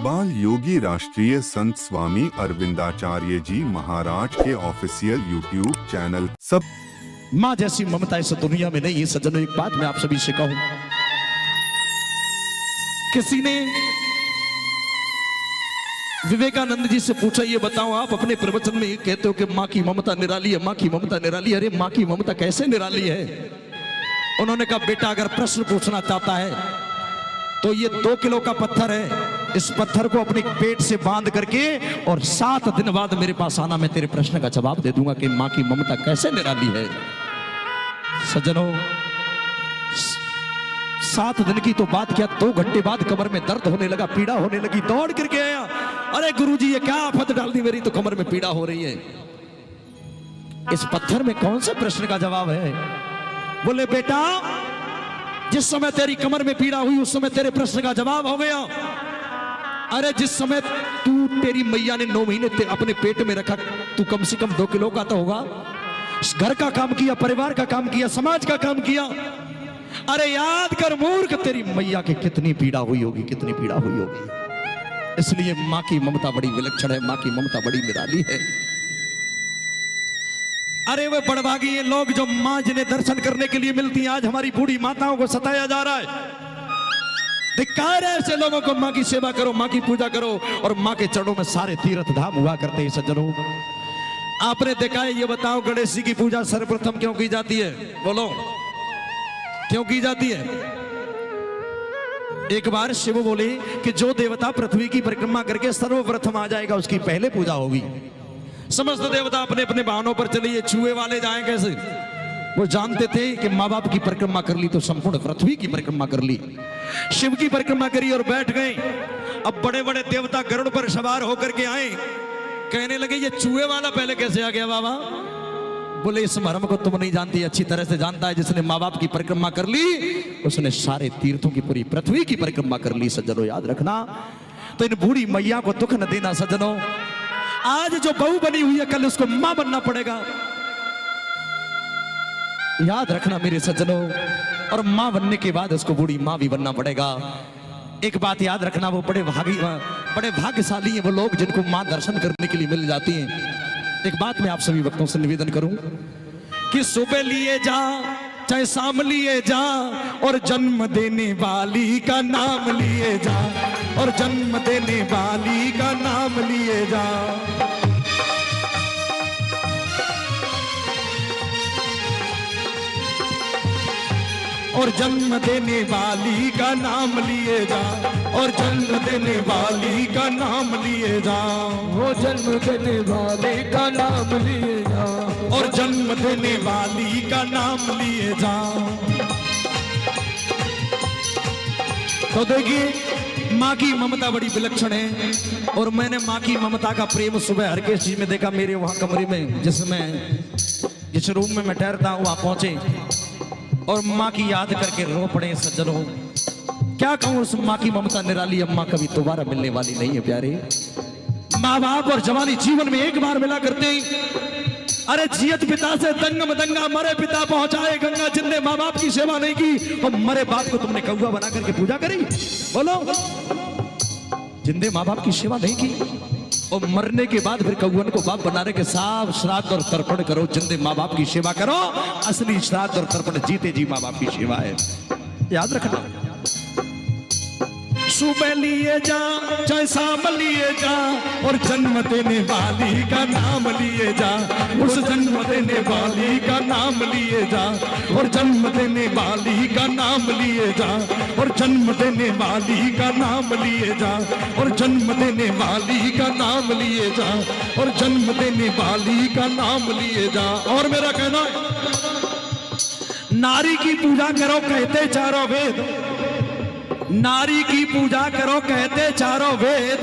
बाल योगी राष्ट्रीय संत स्वामी अरविंदाचार्य जी महाराज के ऑफिशियल यूट्यूब चैनल सब। माँ जैसी ममता इस दुनिया में नहीं है सज्जनों। एक बात मैं आप सभी से कहूं, किसी ने विवेकानंद जी से पूछा, ये बताओ आप अपने प्रवचन में कहते हो कि माँ की ममता निराली है, माँ की ममता निराली है। अरे माँ की ममता कैसे निराली है? उन्होंने कहा, बेटा अगर प्रश्न पूछना चाहता है तो ये 2 किलो का पत्थर है, इस पत्थर को अपने पेट से बांध करके और 7 दिन बाद मेरे पास आना, मैं तेरे प्रश्न का जवाब दे दूंगा कि माँ की ममता कैसे निराली है। सज्जनों, 7 दिन की तो बात क्या, 2 घंटे बाद कमर में दर्द होने लगा, पीड़ा होने लगी, दौड़ करके आया। अरे गुरुजी, ये क्या आफत डाल दी, मेरी तो कमर में पीड़ा हो रही है। इस पत्थर में कौन से प्रश्न का जवाब है? बोले, बेटा जिस समय तेरी कमर में पीड़ा हुई उस समय तेरे प्रश्न का जवाब हो गया। अरे जिस समय तेरी मैया ने 9 महीने अपने पेट में रखा, तू कम से कम 2 किलो का तो होगा। घर का काम किया, परिवार का काम किया, समाज का काम किया। अरे याद कर मूर्ख, तेरी मैया की कितनी पीड़ा हुई होगी, कितनी पीड़ा हुई होगी। इसलिए माँ की ममता बड़ी विलक्षण है, माँ की ममता बड़ी निराली है। अरे वे बड़भागी ये लोग जो माँ जिन्हें दर्शन करने के लिए मिलती हैं, आज हमारी बूढ़ी माताओं को सताया जा रहा है। धिक्कार है ऐसे लोगों को। माँ की सेवा करो, माँ की पूजा करो, और माँ के चरणों में सारे तीर्थ धाम हुआ करते हैं। सज्जनों, आपने देखा है, ये बताओ गणेश जी की पूजा सर्वप्रथम क्यों की जाती है? बोलो, क्यों की जाती है? एक बार शिव बोले कि जो देवता पृथ्वी की परिक्रमा करके सर्वप्रथम आ जाएगा उसकी पहले पूजा होगी। समस्त देवता अपने अपने वाहनों पर चले, ये छुए वाले जाएं कैसे? वो जानते थे कि माँ बाप की परिक्रमा कर ली तो संपूर्ण पृथ्वी की परिक्रमा कर ली। शिव की परिक्रमा करी और बैठ गए। अब बड़े बड़े देवता गरुड़ पर सवार होकर के आए, कहने लगे, ये चूहे वाला पहले कैसे आ गया बाबा? बोले, इस मर्म को तुम नहीं जानती, अच्छी तरह से जानता है। जिसने माँ बाप की परिक्रमा कर ली उसने सारे तीर्थों की, पूरी पृथ्वी की परिक्रमा कर ली। सज्जनों याद रखना, तो इन बूढ़ी मैया को दुख न देना। सज्जनों, आज जो बहू बनी हुई है कल उसको मां बनना पड़ेगा, याद रखना मेरे सज्जनों। और मां बनने के बाद उसको बूढ़ी मां भी बनना पड़ेगा। एक बात याद रखना, वो बड़े भाग्यशाली हैं वो लोग जिनको मां दर्शन करने के लिए मिल जाती हैं। एक बात मैं आप सभी भक्तों से निवेदन करूं कि सुबह लिए जा चाहे शाम लिए जा, और जन्म देने वाली का नाम लिए जा, और जन्म देने वाली का नाम लिए जा। और जन्म देने वाली का नाम लिए जा, और जन्म देने वाली का नाम लिए जा। वो जन्म देने वाले का नाम लिए जा, और जन्म देने वाली का नाम लिए जा। तो देखिए, माँ की ममता बड़ी विलक्षण है। और मैंने माँ की ममता का प्रेम सुबह हरकेश जी में देखा, मेरे वहां कमरे में जिस रूम में मैं ठहरता हूँ वहां पहुंचे और माँ की याद करके रो पड़े। सज्जनों, क्या कहूं, उस माँ की ममता निराली अम्मा कभी दोबारा मिलने वाली नहीं है प्यारे। माँ बाप और जवानी जीवन में एक बार मिला करते हैं। अरे जियत पिता से दंगम दंगा, मरे पिता पहुंचाए गंगा। जिनने माँ बाप की सेवा नहीं की और मरे बाप को तुमने कौवा बना करके पूजा करी? बोलो, जिनने माँ बाप की सेवा नहीं की और मरने के बाद फिर कौवन को बाप बनाने के साथ श्राद्ध और तर्पण करो। जिनने माँ बाप की सेवा करो, असली श्राद्ध और तर्पण जीते जी माँ बाप की सेवा है, याद रखना। सुबह लिए जा चाहे शाम लिए जा, और जन्म देने वाली का नाम लिए जा, उस जन्म देने वाली का नाम लिए जा, और जन्म देने वाली का नाम लिए जा, और जन्म देने वाली का नाम लिए जा, और जन्म देने वाली का नाम लिए जा, और जन्म देने वाली का नाम लिए जा। और मेरा कहना है, नारी की पूजा करो कहते चारों वेद, नारी की पूजा करो कहते चारों वेद,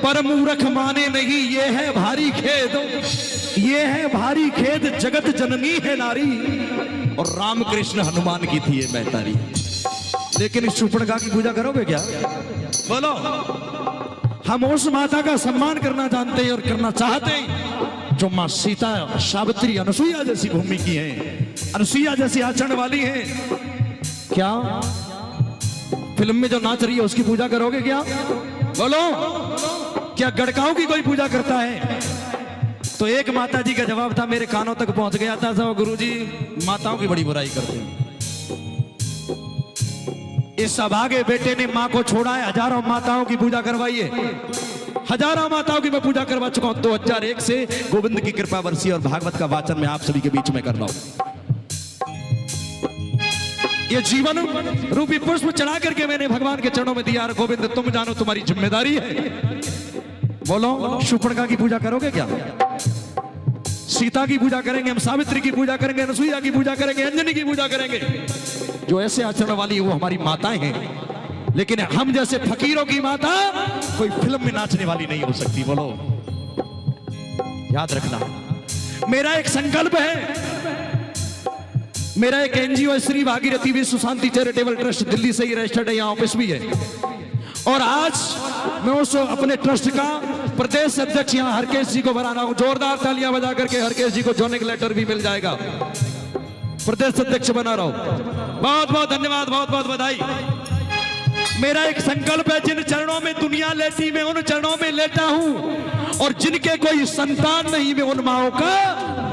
पर मूर्ख माने नहीं, ये है भारी खेद, ये है भारी खेद। जगत जननी है नारी, और रामकृष्ण हनुमान की थी ये महतारी। लेकिन इस शूर्पणखा की पूजा करोगे क्या? बोलो, हम उस माता का सम्मान करना जानते हैं और करना चाहते हैं जो माँ सीता, सावित्री, अनुसुईया जैसी भूमि की है, अनुसुईया जैसी आचरण वाली है। क्या फिल्म में जो नाच रही है उसकी पूजा करोगे क्या? बोलो, क्या गड़काओं की कोई पूजा करता है? तो एक माता जी का जवाब था, मेरे कानों तक पहुंच गया था, सब गुरुजी माताओं की बड़ी बुराई करते हैं। इस अभागे बेटे ने मां को छोड़ा है, हजारों माताओं की पूजा करवाई है, हजारों माताओं की मैं पूजा करवा चुका हूं। 2001 से गोविंद की कृपा बरसी और भागवत का वाचन मैं आप सभी के बीच में कर रहा हूं। ये जीवन रूपी पुष्प चढ़ा करके मैंने भगवान के चरणों में दिया। और गोविंद तुम जानो तुम्हारी जिम्मेदारी है। बोलो, शूर्पणखा की पूजा करोगे क्या? सीता की पूजा करेंगे हम, सावित्री की पूजा करेंगे, अनसुईया की पूजा करेंगे, अंजनी की पूजा करेंगे। जो ऐसे आचरण वाली है वो हमारी माताएं हैं। लेकिन हम जैसे फकीरों की माता कोई फिल्म में नाचने वाली नहीं हो सकती। बोलो, याद रखना। मेरा एक संकल्प है, मेरा एक एनजीओ है, श्री भागीरथी विश्व शांति चैरिटेबल ट्रस्ट, दिल्ली से ही रजिस्टर्ड है, यहाँ ऑफिस भी है। और आज मैं उस अपने ट्रस्ट का प्रदेश अध्यक्ष यहाँ हरकेश जी को बना रहा हूं। जोरदार तालियां बजा करके हरकेश जी को जॉइनिंग लेटर भी मिल जाएगा। प्रदेश अध्यक्ष बना रहा हूं। बहुत बहुत धन्यवाद, बहुत बहुत बधाई। मेरा एक संकल्प है, जिन चरणों में दुनिया लेटी मैं उन चरणों में लेटा हूं, और जिनके कोई संतान नहीं मैं उन माओं का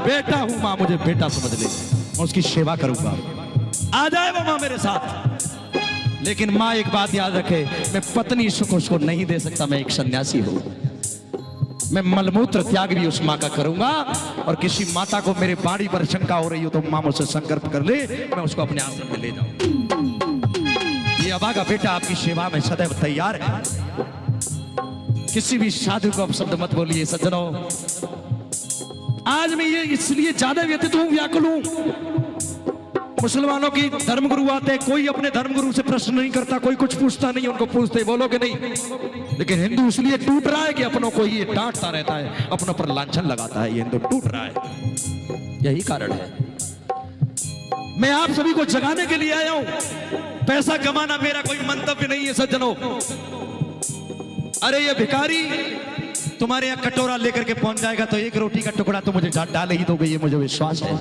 बेटा हूं। मां मुझे बेटा समझ ले, मैं उसकी सेवा करूंगा। आ जाए वो मां मेरे साथ। लेकिन मां एक बात याद रखे, मैं पत्नी सुख उसको नहीं दे सकता, मैं एक सन्यासी हूं। मैं मलमूत्र त्याग भी उस मां का करूंगा। और किसी माता को मेरे बाड़ी पर शंका हो रही हो तो मां मुझसे संकल्प कर ले, मैं उसको अपने आश्रम में ले जाऊं। ये अभागा बेटा आपकी सेवा में सदैव तैयार है। किसी भी साधु को आप शब्द मत बोलिए सज्जनों। आज मैं ये इसलिए ज्यादा व्यतीत हूं, व्याकुल हूं। मुसलमानों की धर्मगुरु आते हैं, कोई अपने धर्मगुरु से प्रश्न नहीं करता, कोई कुछ पूछता नहीं, उनको पूछते बोलो कि नहीं। लेकिन हिंदू इसलिए टूट रहा है कि अपनों को ये डांटता रहता है, अपनों पर लांछन लगाता है। ये हिंदू टूट रहा है, यही कारण है। मैं आप सभी को जगाने के लिए आया हूं। पैसा कमाना मेरा कोई मंतव्य नहीं है सज्जनों। अरे ये भिखारी तुम्हारे यहाँ कटोरा लेकर के पहुंच जाएगा तो एक रोटी का टुकड़ा तो मुझे डाल ही दोगे, ये मुझे विश्वास है।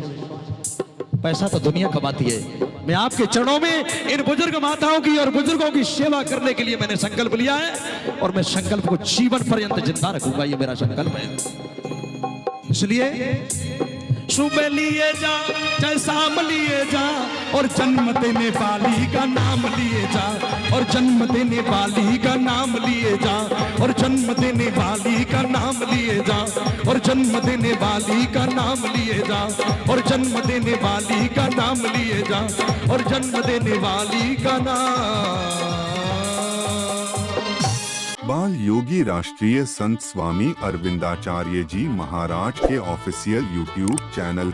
पैसा तो दुनिया कमाती है। मैं आपके चरणों में इन बुजुर्ग माताओं की और बुजुर्गों की सेवा करने के लिए मैंने संकल्प लिया है, और मैं संकल्प को जीवन पर्यंत जिंदा रखूंगा। ये मेरा संकल्प है। इसलिए सुबह लिए जा चाहे शाम लिए जा, और जन्म देने वाली का नाम लिए जा, और जन्म देने वाली का नाम लिए जा, और जन्म देने वाली का नाम लिए जा, और जन्म देने वाली का नाम लिए जा, और जन्म देने वाली का नाम लिए जा, और जन्म देने वाली का नाम। बाल योगी राष्ट्रीय संत स्वामी अरविंदाचार्य जी महाराज के ऑफिशियल यूट्यूब चैनल